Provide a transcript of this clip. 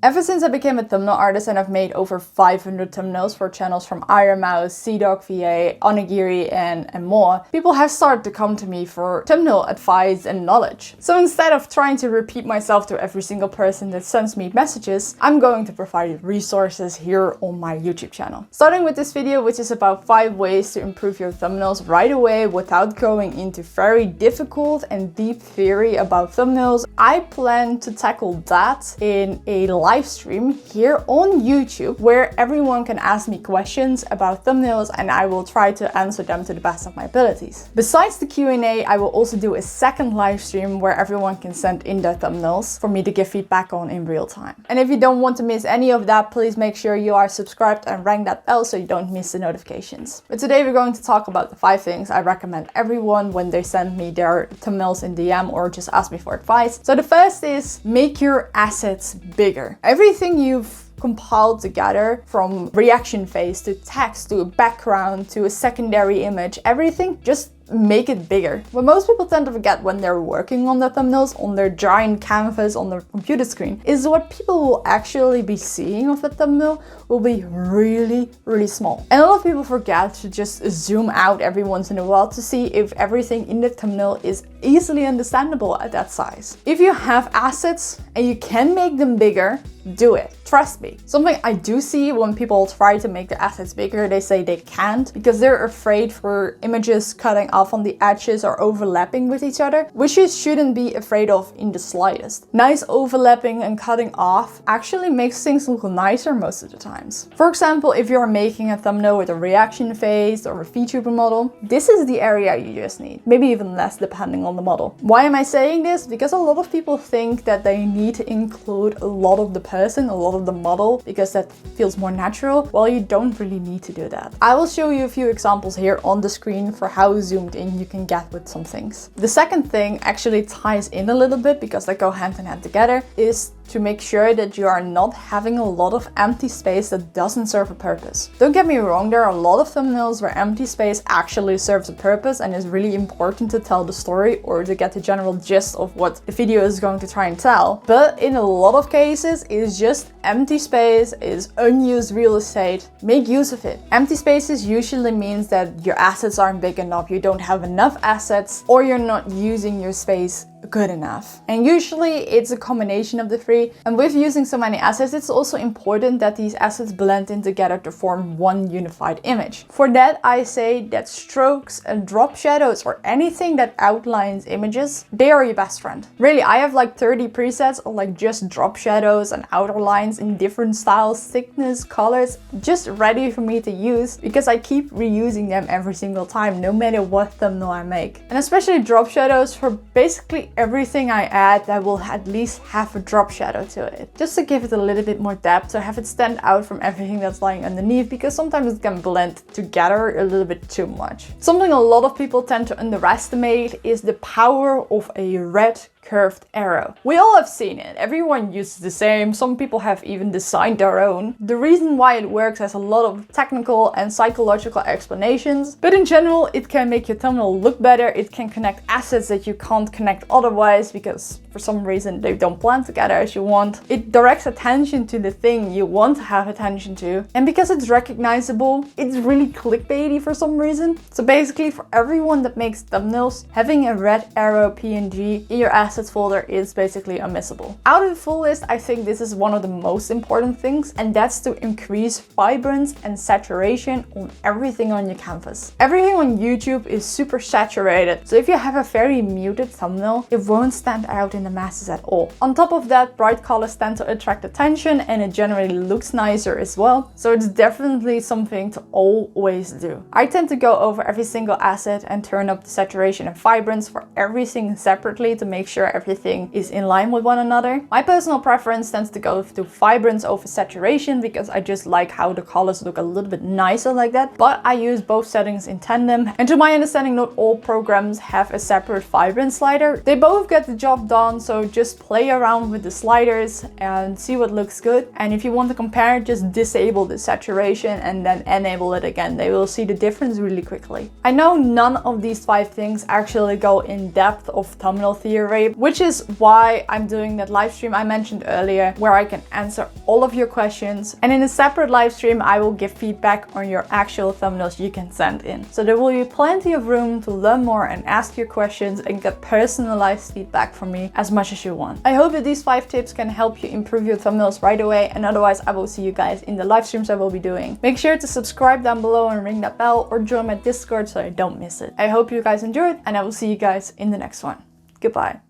Ever since I became a thumbnail artist and I've made over 500 thumbnails for channels from Iron Mouse, CDogVA, Onigiri and more, people have started to come to me for thumbnail advice and knowledge. So instead of trying to repeat myself to every single person that sends me messages, I'm going to provide resources here on my YouTube channel. Starting with this video, which is about 5 ways to improve your thumbnails right away without going into very difficult and deep theory about thumbnails, I plan to tackle that in a live stream here on YouTube where everyone can ask me questions about thumbnails and I will try to answer them to the best of my abilities. Besides the Q&A, I will also do a second live stream where everyone can send in their thumbnails for me to give feedback on in real time. And if you don't want to miss any of that, please make sure you are subscribed and ring that bell so you don't miss the notifications. But today we're going to talk about the 5 things I recommend everyone when they send me their thumbnails in DM or just ask me for advice. So the first is make your assets bigger. Everything you've compiled together, from reaction phase to text to a background to a secondary image, everything, just make it bigger. What most people tend to forget when they're working on their thumbnails on their giant canvas on their computer screen is what people will actually be seeing of the thumbnail will be really, really small. And a lot of people forget to just zoom out every once in a while to see if everything in the thumbnail is easily understandable at that size. If you have assets and you can make them bigger, do it. Trust me. Something I do see when people try to make the assets bigger, they say they can't because they're afraid for images cutting off on the edges or overlapping with each other, which you shouldn't be afraid of in the slightest. Nice overlapping and cutting off actually makes things look nicer most of the times. For example, if you're making a thumbnail with a reaction phase or a VTuber model, this is the area you just need. Maybe even less depending on the model. Why am I saying this? Because a lot of people think that they need to include a lot of the person, a lot of the model, because that feels more natural. Well, you don't really need to do that. I will show you a few examples here on the screen for how zoomed in you can get with some things. The second thing actually ties in a little bit because they go hand in hand together, is to make sure that you are not having a lot of empty space that doesn't serve a purpose. Don't get me wrong, there are a lot of thumbnails where empty space actually serves a purpose and is really important to tell the story or to get the general gist of what the video is going to try and tell. But in a lot of cases, it's just empty space, is unused real estate. Make use of it. Empty spaces usually means that your assets aren't big enough, you don't have enough assets, or you're not using your space good enough. And usually it's a combination of the three. And with using so many assets, it's also important that these assets blend in together to form one unified image. For that, I say that strokes and drop shadows or anything that outlines images, they are your best friend. Really, I have like 30 presets of like just drop shadows and outer lines in different styles, thickness, colors, just ready for me to use because I keep reusing them every single time, no matter what thumbnail I make. And especially drop shadows for basically everything I add that will at least have a drop shadow to it. Just to give it a little bit more depth, to have it stand out from everything that's lying underneath, because sometimes it can blend together a little bit too much. Something a lot of people tend to underestimate is the power of a red curved arrow. We all have seen it. Everyone uses the same. Some people have even designed their own. The reason why it works has a lot of technical and psychological explanations, but in general, it can make your thumbnail look better. It can connect assets that you can't connect otherwise because for some reason they don't blend together as you want. It directs attention to the thing you want to have attention to. And because it's recognizable, it's really clickbaity for some reason. So basically for everyone that makes thumbnails, having a red arrow PNG in your assets folder is basically unmissable. Out of the full list, I think this is one of the most important things, and that's to increase vibrance and saturation on everything on your canvas. Everything on YouTube is super saturated, so if you have a very muted thumbnail, it won't stand out in the masses at all. On top of that, bright colors tend to attract attention and it generally looks nicer as well, so it's definitely something to always do. I tend to go over every single asset and turn up the saturation and vibrance for everything separately to make sure everything is in line with one another. My personal preference tends to go to vibrance over saturation because I just like how the colors look a little bit nicer like that, but I use both settings in tandem, and to my understanding not all programs have a separate vibrance slider. They both get the job done, on, so just play around with the sliders and see what looks good. And if you want to compare, just disable the saturation and then enable it again. They will see the difference really quickly. I know none of these 5 things actually go in depth of thumbnail theory, which is why I'm doing that live stream I mentioned earlier, where I can answer all of your questions. And in a separate live stream, I will give feedback on your actual thumbnails you can send in. So there will be plenty of room to learn more and ask your questions and get personalized feedback from me as much as you want. I hope that these 5 tips can help you improve your thumbnails right away, and otherwise I will see you guys in the live streams I will be doing. Make sure to subscribe down below and ring that bell, or join my Discord so I don't miss it. I hope you guys enjoyed, and I will see you guys in the next one. Goodbye.